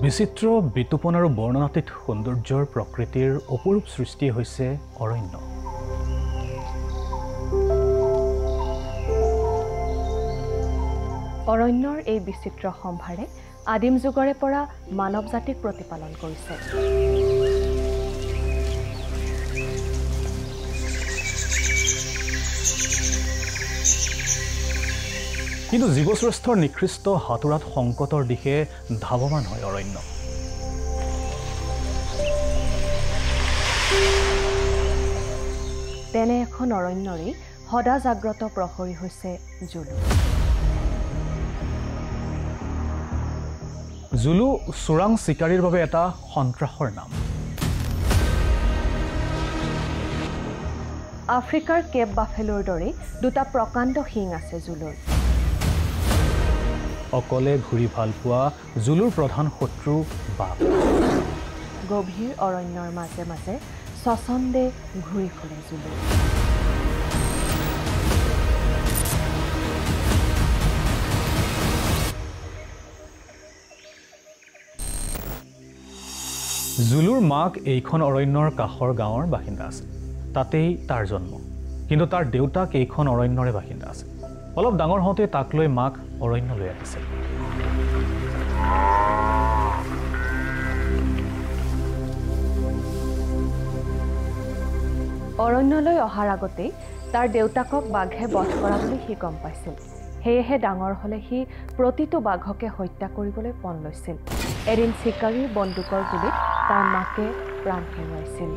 বিচিত্ৰ বিতোপন আৰু বৰ্ণনাতীত সৌন্দৰ্যৰ প্ৰকৃতিৰ অপৰূপ সৃষ্টি হৈছে অৰণ্য। অৰণ্যৰ এই বিচিত্ৰ সম্ভাৰে আদিম যুগৰে পৰা মানৱ জাতিক প্ৰতিপালন কৰিছে। কিন্তু জীৱশ্ৰেষ্ঠৰ নিকৃষ্ট হাতোৰাত সংকটৰ দিশে ধাৱমান হয় অৰণ্য। তেনে এখন অৰণ্যৰে সদা জাগ্ৰত প্ৰহৰী হৈছে জুলু। জুলু চোৰাং চিকাৰীৰ বাবে এটা সন্ত্ৰাসৰ নাম। আফ্ৰিকাৰ কেপ বাফেলোৰ দৰে দুটা প্ৰকাণ্ড শিং আছে জুলুৰ। অকলে ঘূৰি ভাল পোৱা জুলুৰ প্ৰধান শত্ৰু বাঘ। গভীৰ অৰণ্যৰ মাজে মাজে স্বচ্ছন্দে ঘূৰি ফুৰে জুলু। জুলুৰ মাক এইখন অৰণ্যৰ কাষৰ গাঁৱৰ বাসিন্দা আছিল। তাতেই তাৰ জন্ম। কিন্তু তাৰ দেউতাক এইখন অৰণ্যৰে বাসিন্দা আছিল। অলপ ডাঙৰ হওঁতে তাক লৈ মাক অৰণ্যলৈ আহিছিল। অৰণ্যলৈ অহাৰ আগতেই তাৰ দেউতাকক বাঘে বধ কৰা বুলি সি গম পাইছিল। সেয়েহে ডাঙৰ হ'লে সি প্ৰতিটো বাঘকে হত্যা কৰিবলৈ পণ লৈছিল। এদিন চিকাৰীৰ বন্দুকৰ গুলীত তাৰ মাকে প্ৰাণ হেৰুৱাইছিল।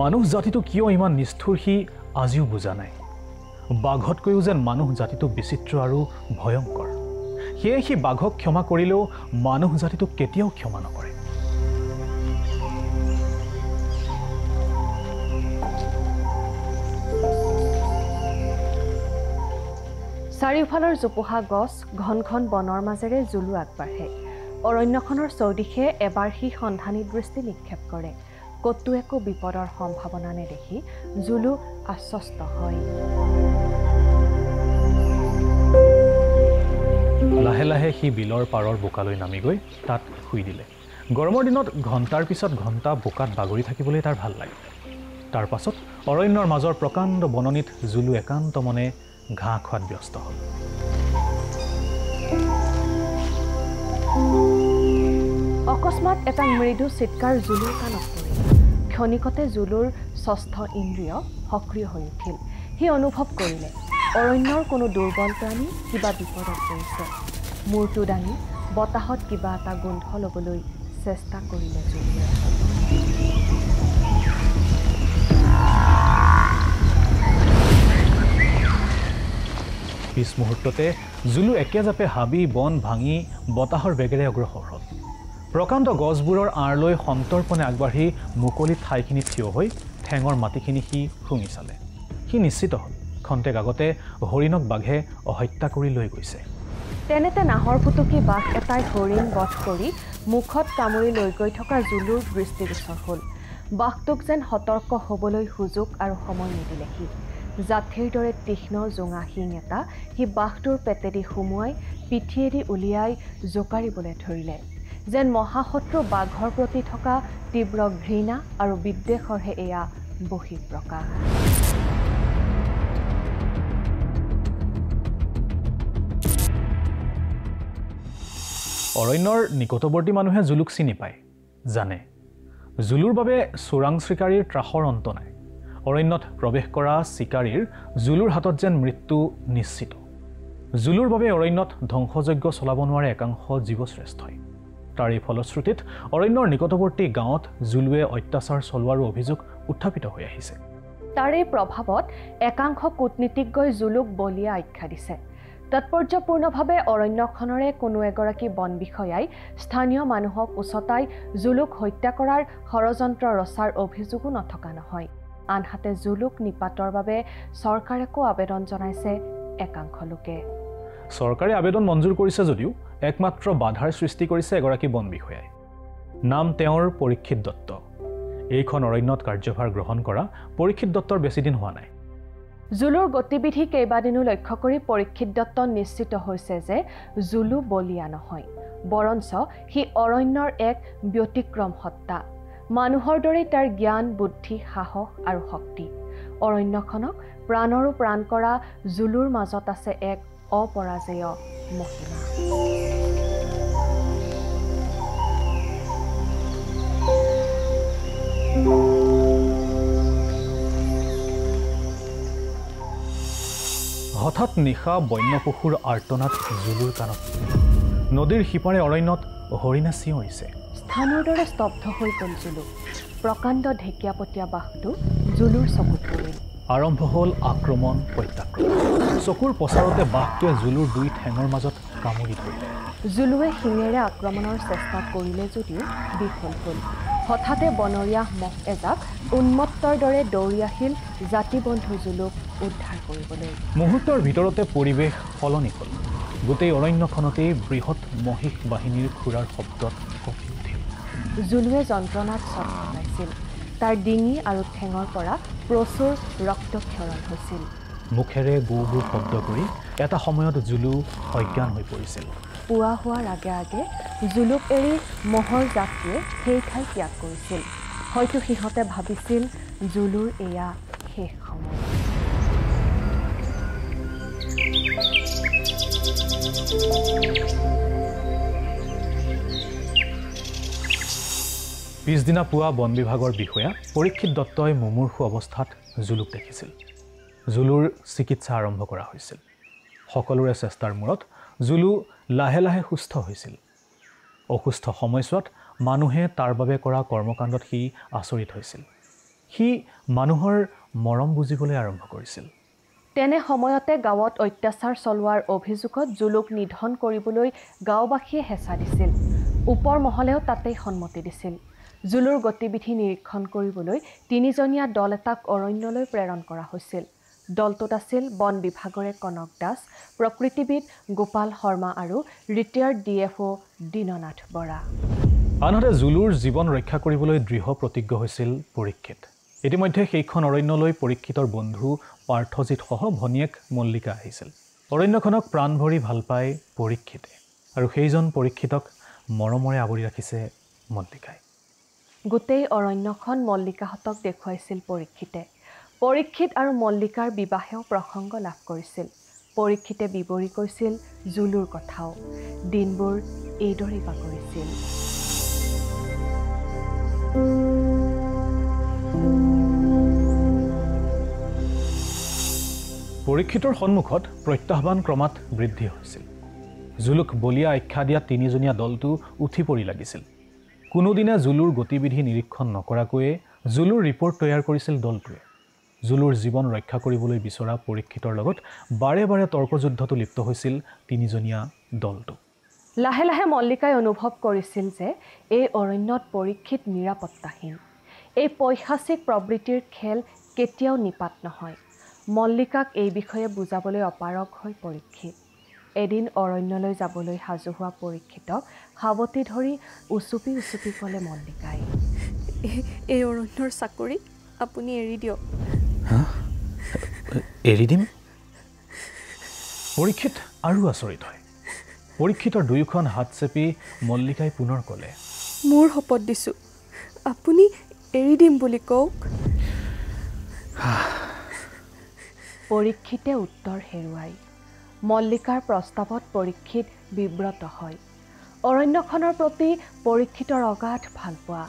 মানুহ জাতিটো কিয় ইমান নিষ্ঠুৰ সি আজিও বুজা নাই। বাঘতকৈও যেন মানুহ জাতিটো বিচিত্ৰ আৰু ভয়ংকৰ। সেয়ে সি বাঘক ক্ষমা কৰিলেও মানুহ জাতিটোক কেতিয়াও ক্ষমা নকৰে। চাৰিওফালৰ জোপোহা গছ ঘন ঘন বনৰ মাজেৰে জুলু আগবাঢ়ে। অৰণ্যখনৰ চৌদিশে এবাৰ সি সন্ধানী দৃষ্টি নিক্ষেপ কৰে। কতো একো বিপদৰ সম্ভাৱনা নেদেখি জুলু আশ্বস্ত হয়। লাহে লাহে সি বিলৰ পাৰৰ বোকালৈ নামি গৈ তাত শুই দিলে। গৰমৰ দিনত ঘণ্টাৰ পিছত ঘণ্টা বোকাত বাগৰি থাকিবলৈ তাৰ ভাল লাগে। তাৰ পাছত অৰণ্যৰ মাজৰ প্ৰকাণ্ড বননিত জুলু একান্ত মনে ঘাঁহ খোৱাত ব্যস্ত হ'ল। অকস্মাত এটা মৃদু চিৎকাৰ জুলুৰ কাণত পৰিল। ক্ষণিকতে জুলুৰ ষষ্ঠ ইন্দ্ৰিয় সক্ৰিয় হৈ উঠিল। সি অনুভৱ কৰিলে অৰণ্যৰ কোনো দুৰ্বল প্ৰাণী কিবা বিপদত পৰিছে। মূৰটো দাঙি বতাহত কিবা এটা গোন্ধ ল'বলৈ চেষ্টা কৰিলে জুলুৱে। পিছ মুহূৰ্ততে জুলু একেজাপে হাবি বন ভাঙি বতাহৰ বেগেৰে অগ্ৰসৰ হ'ল। প্ৰকাণ্ড গছবোৰৰ আঁৰ লৈ সন্তৰ্পণে আগবাঢ়ি মুকলি ঠাইখিনিত থিয় হৈ ঠেঙৰ মাটিখিনি সি শুঙি চালে। সি নিশ্চিত হ'ল খন্তেক আগতে হৰিণক বাঘে হত্যা কৰি লৈ গৈছে। তেনেতে নাহৰ ফুটুকি বাঘ এটাই হৰিণ বধ কৰি মুখত কামুৰি লৈ গৈ থকা জুলুৰ দৃষ্টিগোচৰ হ'ল। বাঘটোক যেন সতৰ্ক হ'বলৈ সুযোগ আৰু সময় নিদিলে সি। জাঠিৰ দৰে তীক্ষ্ণ জোঙা শিং এটা সি বাঘটোৰ পেটেদি সুমুৱাই পিঠিয়েদি উলিয়াই জোকাৰিবলৈ ধৰিলে। যেন মহাশত্ৰু বাঘৰ প্ৰতি থকা তীব্ৰ ঘৃণা আৰু বিদ্বেষৰহে এয়া বহিঃপ্ৰকাশ। অৰণ্যৰ নিকটৱৰ্তী মানুহে জুলুক চিনি পায়, জানে। জুলুৰ বাবে চোৰাং চিকাৰীৰ ত্ৰাসৰ অন্ত নাই। অৰণ্যত প্ৰৱেশ কৰা চিকাৰীৰ জুলুৰ হাতত যেন মৃত্যু নিশ্চিত। জুলুৰ বাবে অৰণ্যত ধ্বংসযজ্ঞ চলাব নোৱাৰে একাংশ জীৱশ্ৰেষ্ঠই। তাৰ এই ফলশ্ৰুতিত অৰণ্যৰ নিকটৱৰ্তী গাঁৱত জুলুৱে অত্যাচাৰ চলোৱাৰো অভিযোগ উত্থাপিত হৈ আহিছে। তাৰ এই প্ৰভাৱত একাংশ কূটনীতিজ্ঞই জুলুক বলিয়া আখ্যা দিছে। তাৎপৰ্যপূৰ্ণভাৱে অৰণ্যখনৰে কোনো এগৰাকী বন বিষয়াই স্থানীয় মানুহক উচতাই জুলুক হত্যা কৰাৰ ষড়যন্ত্ৰ ৰচাৰ অভিযোগো নথকা নহয়। আনহাতে জুলুক নিপাতৰ বাবে চৰকাৰকো আবেদন জনাইছে একাংশ লোকে। চৰকাৰে আবেদন মঞ্জুৰ কৰিছে যদিও একমাত্ৰ বাধাৰ সৃষ্টি কৰিছে এগৰাকী বন বিষয়াই। নাম তেওঁৰ পৰীক্ষিত দত্ত। এইখন অৰণ্যত কাৰ্যভাৰ গ্ৰহণ কৰা পৰীক্ষিত দত্তৰ বেছিদিন হোৱা নাই। জুলুৰ গতিবিধি কেইবাদিনো লক্ষ্য কৰি পৰীক্ষিত দত্ত নিশ্চিত হৈছে যে জুলু বলিয়া নহয়, বৰঞ্চ সি অৰণ্যৰ এক ব্যতিক্ৰম সত্তা। মানুহৰ দৰেই তাৰ জ্ঞান, বুদ্ধি, সাহস আৰু শক্তি। অৰণ্যখনক প্ৰাণৰো প্ৰাণ কৰা জুলুৰ মাজত আছে এক অপৰাজেয় মহিমা। হঠাৎ নিশা বন্য পশুৰ আৰ্তনাদ জুলুৰ কাণত। নদীৰ সিপাৰে অৰণ্যত হৰিণে চিঞৰিছে। স্থানৰ দৰে স্তব্ধ হৈ গ'ল জুলু। প্ৰকাণ্ড ঢেকীয়াপতীয়া বাঘটো জুলুৰ চকুত পৰিল। আৰম্ভ হ'ল আক্ৰমণ প্ৰত্যাক্ৰমণ। চকুৰ পচাৰতে বাঘটোৱে জুলুৰ দুই ঠেঙৰ মাজত কামুৰি ধৰিলে। জুলুৱে শিঙেৰে আক্ৰমণৰ চেষ্টা কৰিলে যদিও বিফল হ'ল। হঠাতে বনৰীয়া মহ এজাক উন্মত্তৰ দৰে দৌৰি আহিল জাতিবন্ধু জুলুক উদ্ধাৰ কৰিবলৈ। মুহূৰ্তৰ ভিতৰতে পৰিৱেশ সলনি হ'ল। গোটেই অৰণ্যখনতেই বৃহৎ মহিষ বাহিনীৰ খুৰাৰ শব্দত কঁপি উঠিল। জুলুৱে যন্ত্ৰণাত ছট পেলাইছিল। তাৰ ডিঙি আৰু ঠেঙৰ পৰা প্ৰচুৰ ৰক্তক্ষৰণ হৈছিল। মুখেৰে গু গু শব্দ কৰি এটা সময়ত জুলু অজ্ঞান হৈ পৰিছিল। পুৱা হোৱাৰ আগে আগে জুলুক এৰি মহৰ জাকটোৱে সেই ঠাই ত্যাগ কৰিছিল। হয়তো সিহঁতে ভাবিছিল জুলুৰ এয়া শেষ সময়। পিছদিনা পুৱা বন বিভাগৰ বিষয়া পৰীক্ষিত দত্তই মুমূৰ্ষু অৱস্থাত জুলুক দেখিছিল। জুলুৰ চিকিৎসা আৰম্ভ কৰা হৈছিল। সকলোৰে চেষ্টাৰ মূৰত জুলু লাহে লাহে সুস্থ হৈছিল। অসুস্থ সময়ছোৱাত মানুহে তাৰ বাবে কৰা কৰ্মকাণ্ডত সি আচৰিত হৈছিল। সি মানুহৰ মৰম বুজিবলৈ আৰম্ভ কৰিছিল। তেনে সময়তে গাঁৱত অত্যাচাৰ চলোৱাৰ অভিযোগত জুলুক নিধন কৰিবলৈ গাঁওবাসীয়ে হেঁচা দিছিল। ওপৰ মহলেও তাতেই সন্মতি দিছিল। জুলুৰ গতিবিধি নিৰীক্ষণ কৰিবলৈ 3জনীয়া দল এটাক অৰণ্যলৈ প্ৰেৰণ কৰা হৈছিল। দলটোত আছিল বন বিভাগৰে কনক দাস, প্ৰকৃতিবিদ গোপাল শৰ্মা আৰু ৰিটায়াৰ্ড DFO দীননাথ বৰা। আনহাতে জুলুৰ জীৱন ৰক্ষা কৰিবলৈ দৃঢ় প্ৰতিজ্ঞ হৈছিল পৰীক্ষিত। ইতিমধ্যে সেইখন অৰণ্যলৈ পৰীক্ষিতৰ বন্ধু পাৰ্থজিৎ সহ ভনীয়েক মল্লিকা আহিছিল। অৰণ্যখনক প্ৰাণ ভৰি ভাল পায় পৰীক্ষিতে, আৰু সেইজন পৰীক্ষিতক মৰমৰে আৱৰি ৰাখিছে মল্লিকাই। গোটেই অৰণ্যখন মল্লিকাহঁতক দেখুৱাইছিল পৰীক্ষিতে। পৰীক্ষিত আৰু মল্লিকাৰ বিবাহেও প্ৰসংগ লাভ কৰিছিল। পৰীক্ষিতে বিৱৰি কৈছিল জুলুৰ কথাও। দিনবোৰ এইদৰেই বাগৰিছিল। পৰীক্ষিতৰ সন্মুখত প্ৰত্যাহ্বান ক্ৰমাৎ বৃদ্ধি হৈছিল। জুলুক বলিয়া আখ্যা দিয়া 3জনীয়া দলটো উঠি পৰি লাগিছিল। কোনোদিনে জুলুৰ গতিবিধি নিৰীক্ষণ নকৰাকৈয়ে জুলুৰ ৰিপৰ্ট তৈয়াৰ কৰিছিল দলটোৱে। জুলুৰ জীৱন ৰক্ষা কৰিবলৈ বিচৰা পৰীক্ষিতৰ লগত বাৰে বাৰে তৰ্কযুদ্ধতো লিপ্ত হৈছিল 3জনীয়া দলটো। লাহে লাহে মল্লিকাই অনুভৱ কৰিছিল যে এই অৰণ্যত পৰীক্ষিত নিৰাপত্তাহীন। এই পৈশাচিক প্ৰবৃত্তিৰ খেল কেতিয়াও নিপাত নহয়। মল্লিকাক এই বিষয়ে বুজাবলৈ অপাৰগ হৈ পৰীক্ষিত। এদিন অৰণ্যলৈ যাবলৈ সাজু হোৱা পৰীক্ষিতক সাৱটি ধৰি উচুপি উচুপি ক'লে মল্লিকাই, এই অৰণ্যৰ চাকৰি আপুনি এৰি দিয়ক। এৰি দিম? পৰীক্ষিত আৰু আচৰিত হয়। পৰীক্ষিতৰ দুয়োখন হাত চেপি মল্লিকাই পুনৰ ক'লে, মোৰ শপত দিছোঁ, আপুনি এৰি দিম বুলি কওক। পৰীক্ষিতে উত্তৰ হেৰুৱাই। মল্লিকাৰ প্ৰস্তাৱত পৰীক্ষিত বিব্ৰত হয়। অৰণ্যখনৰ প্ৰতি পৰীক্ষিতৰ অগাধ ভালপোৱা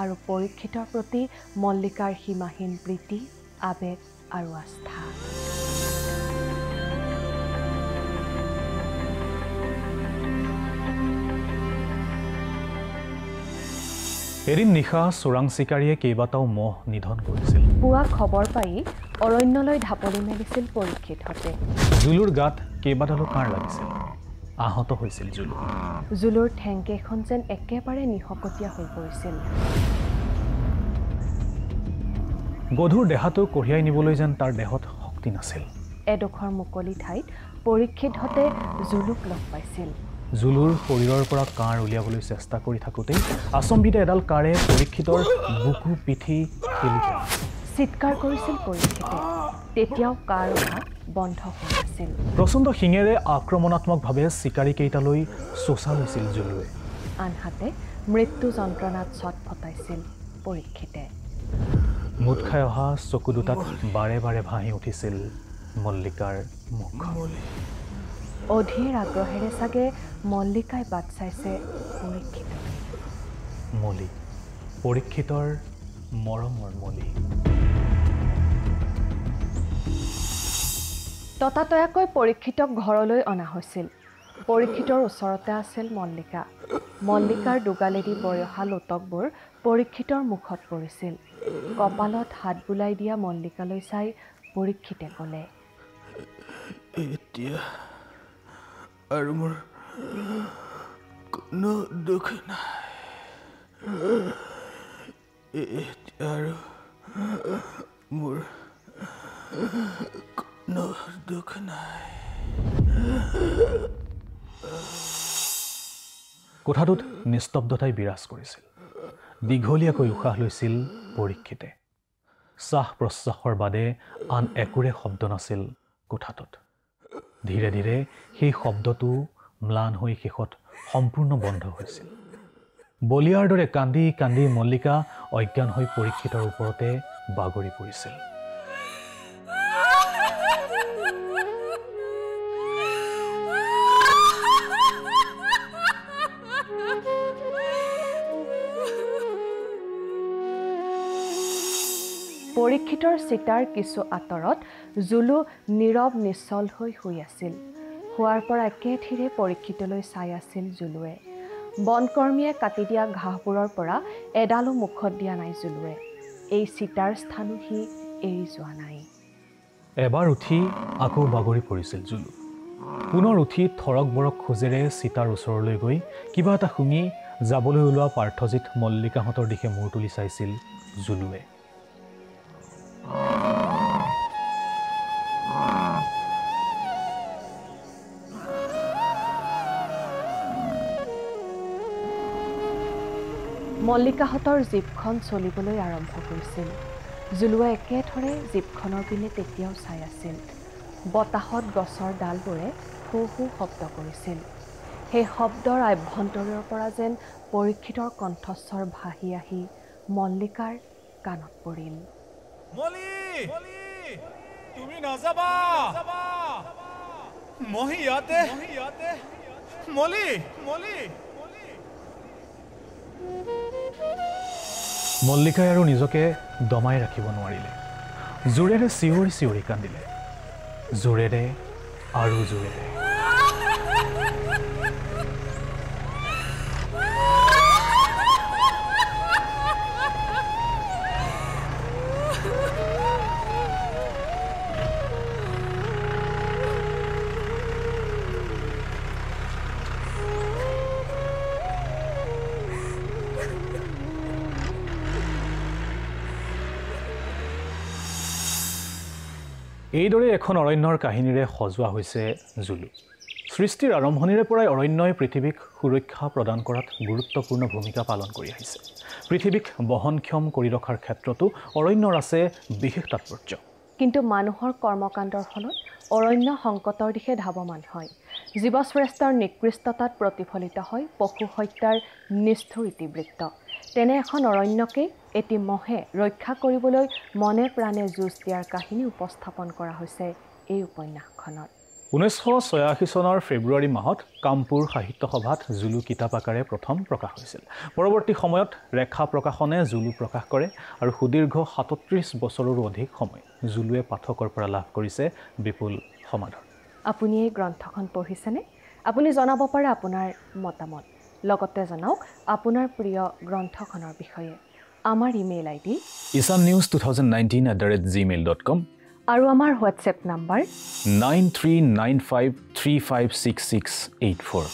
আৰু পৰীক্ষিতৰ প্ৰতি মল্লিকাৰ সীমাহীন প্ৰীতি, আৱেগ আৰু আস্থা। এদিন নিশা চোৰাং চিকাৰীয়ে কেইবাটাও মহ নিধন কৰিছিল। পুৱা খবৰ পাই অৰণ্যলৈ ঢাপলি মেলিছিল পৰীক্ষিতহঁতে। জুলুৰ গাত কেইবাডালো কাঁড় লাগিছিল। আহত হৈছিল জুলু। জুলুৰ ঠেংকেইখন যেন একেবাৰে নিশকতীয়া হৈ পৰিছিল। গধুৰ দেহাটো কঢ়িয়াই নিবলৈ যেন তাৰ দেহত শক্তি নাছিল। এডোখৰ মুকলি ঠাইত পৰীক্ষিতহঁতে জুলুক লগ পাইছিল। জুলুৰ শৰীৰৰ পৰা কাঁড় উলিয়াবলৈ চেষ্টা কৰি থাকোঁতেই আচম্বিতে এডাল কাঁড়ে পৰীক্ষিতৰ বুকু পিঠি ঠেলি পেলায়। চিৎকাৰ কৰিছিল পৰীক্ষিতে, তেতিয়াও কাঁড় উঠা বন্ধ হোৱা নাছিল। প্ৰচণ্ড শিঙেৰে আক্ৰমণাত্মকভাৱে চিকাৰীকেইটালৈ চোচা লৈছিল জুলুৱে। আনহাতে মৃত্যু যন্ত্ৰণাত ছটফটাইছিল পৰীক্ষিতে। মুঠ খাই অহা চকু দুটাত বাৰে বাৰে ভাঁহি উঠিছিল মল্লিকাৰ মুখখন। অধীৰ আগ্ৰহেৰে চাগে মল্লিকাই বাট চাইছে পৰীক্ষিতলৈ। মলি, পৰীক্ষিতৰ মৰমৰ মলি। ততাতয়াকৈ পৰীক্ষিতক ঘৰলৈ অনা হৈছিল। পৰীক্ষিতৰ ওচৰতে আছিল মল্লিকা। মল্লিকাৰ দুগালেদি বয়সা লোটকবোৰ পৰীক্ষিতৰ মুখত পৰিছিল। কপালত হাত বুলাই দিয়া মল্লিকালৈ চাই পৰীক্ষিতে ক'লে, এতিয়া আৰু মোৰ কোনো দুখ নাই। এতিয়া আৰু মোৰ কোনো দুখ নাই। কোঠাটোত নিস্তব্ধতাই বিৰাজ কৰিছিল। দীঘলীয়াকৈ উশাহ লৈছিল পৰীক্ষিতে। শ্বাস প্ৰশ্বাসৰ বাদে আন একোৰে শব্দ নাছিল কোঠাটোত। ধীৰে ধীৰে সেই শব্দটো ম্লান হৈ শেষত সম্পূৰ্ণ বন্ধ হৈছিল। বলিয়াৰ দৰে কান্দি কান্দি মল্লিকা অজ্ঞান হৈ পৰীক্ষিতৰ ওপৰতে বাগৰি পৰিছিল। পৰীক্ষিতৰ চিতাৰ কিছু আঁতৰত জুলু নীৰৱ নিশ্চল হৈ শুই আছিল। শোৱাৰ পৰা একেথিৰে পৰীক্ষিতলৈ চাই আছিল জুলুৱে। বনকৰ্মীয়ে কাটি দিয়া ঘাঁহবোৰৰ পৰা এডালো মুখত দিয়া নাই জুলুৱে। এই চিতাৰ স্থানো সি এৰি যোৱা নাই। এবাৰ উঠি আকৌ বাগৰি পৰিছিল জুলু। পুনৰ উঠি থৰক বৰক খোজেৰে চিতাৰ ওচৰলৈ গৈ কিবা এটা শুঙি যাবলৈ ওলোৱা পাৰ্থজিত মল্লিকাহঁতৰ দিশে মূৰ তুলি চাইছিল জুলুৱে। মল্লিকাহঁতৰ জীপখন চলিবলৈ আৰম্ভ কৰিছিল। জুলুৱে একেথৰে জীপখনৰ পিনে তেতিয়াও চাই আছিল। বতাহত গছৰ ডালবোৰে হু হু শব্দ কৰিছিল। সেই শব্দৰ আভ্যন্তৰৰ পৰা যেন পৰীক্ষিতৰ কণ্ঠস্বৰ ভাহি আহি মল্লিকাৰ কাণত পৰিল। তুমি নাযাবা, মই ইয়াতে। মলি মল্লিকাই আৰু নিজকে দমাই ৰাখিব নোৱাৰিলে। জোৰেৰে চিঞৰি চিঞৰি কান্দিলে। জোৰেৰে আৰু জোৰেৰে। এইদৰে এখন অৰণ্যৰ কাহিনীৰে সজোৱা হৈছে জুলু। সৃষ্টিৰ আৰম্ভণিৰে পৰাই অৰণ্যই পৃথিৱীক সুৰক্ষা প্ৰদান কৰাত গুৰুত্বপূৰ্ণ ভূমিকা পালন কৰি আহিছে। পৃথিৱীক বহনক্ষম কৰি ৰখাৰ ক্ষেত্ৰতো অৰণ্যৰ আছে বিশেষ তাৎপৰ্য। কিন্তু মানুহৰ কৰ্মকাণ্ডৰ ফলত অৰণ্য সংকটৰ দিশে ধাৱমান হয়। জীৱশ্ৰেষ্ঠৰ নিকৃষ্টতাত প্ৰতিফলিত হয় পশু হত্যাৰ নিষ্ঠুৰ ইতিবৃত্ত। তেনে এখন অৰণ্যকে এটি মহে ৰক্ষা কৰিবলৈ মনে প্ৰাণে যুঁজ দিয়াৰ কাহিনী উপস্থাপন কৰা হৈছে এই উপন্যাসখনত। 1986 চনৰ ফেব্ৰুৱাৰী মাহত কামপুৰ সাহিত্য সভাত জুলু কিতাপ আকাৰে প্ৰথম প্ৰকাশ হৈছিল। পৰৱৰ্তী সময়ত ৰেখা প্ৰকাশনে জুলু প্ৰকাশ কৰে আৰু সুদীৰ্ঘ 37 বছৰৰো অধিক সময় জুলুৱে পাঠকৰ পৰা লাভ কৰিছে বিপুল সমাদৰ। আপুনি এই গ্ৰন্থখন পঢ়িছেনে? আপুনি জনাব পাৰে আপোনাৰ মতামত। লগতে জনাওক আপোনাৰ প্ৰিয় গ্ৰন্থখনৰ বিষয়ে। আমাৰ ইমেইল ID isannews2019@gmail.com আৰু আমাৰ হোৱাটছএপ নাম্বাৰ 9395356684।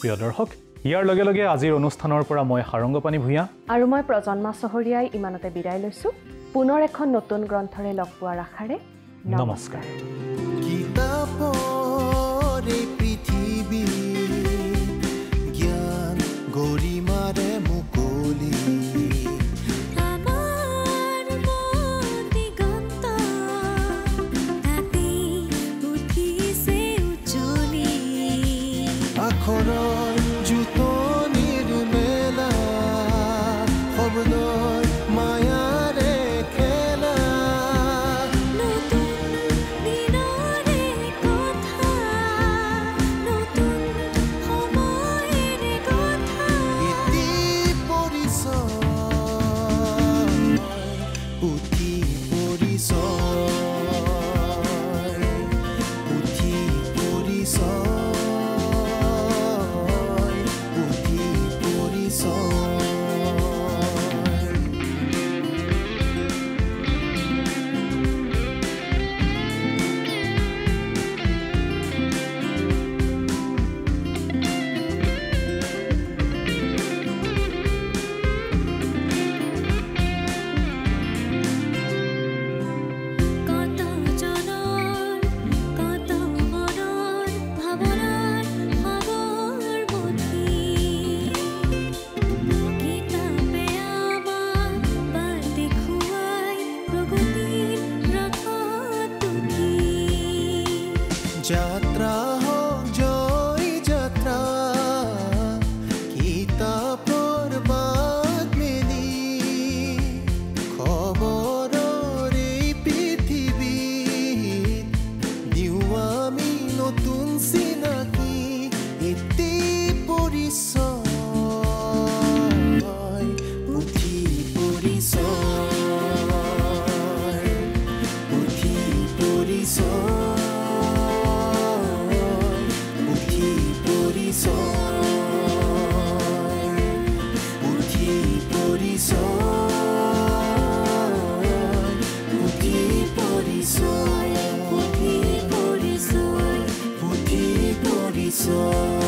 প্ৰিয় দৰ্শক, ইয়াৰ লগে লগে আজিৰ অনুষ্ঠানৰ পৰা মই সাৰংগপানী ভূঞা আৰু মই প্ৰজন্মা চহৰীয়াই ইমানতে বিদায় লৈছোঁ। পুনৰ এখন নতুন গ্ৰন্থৰে লগ পোৱাৰ আশাৰে নমস্কাৰ। পিছত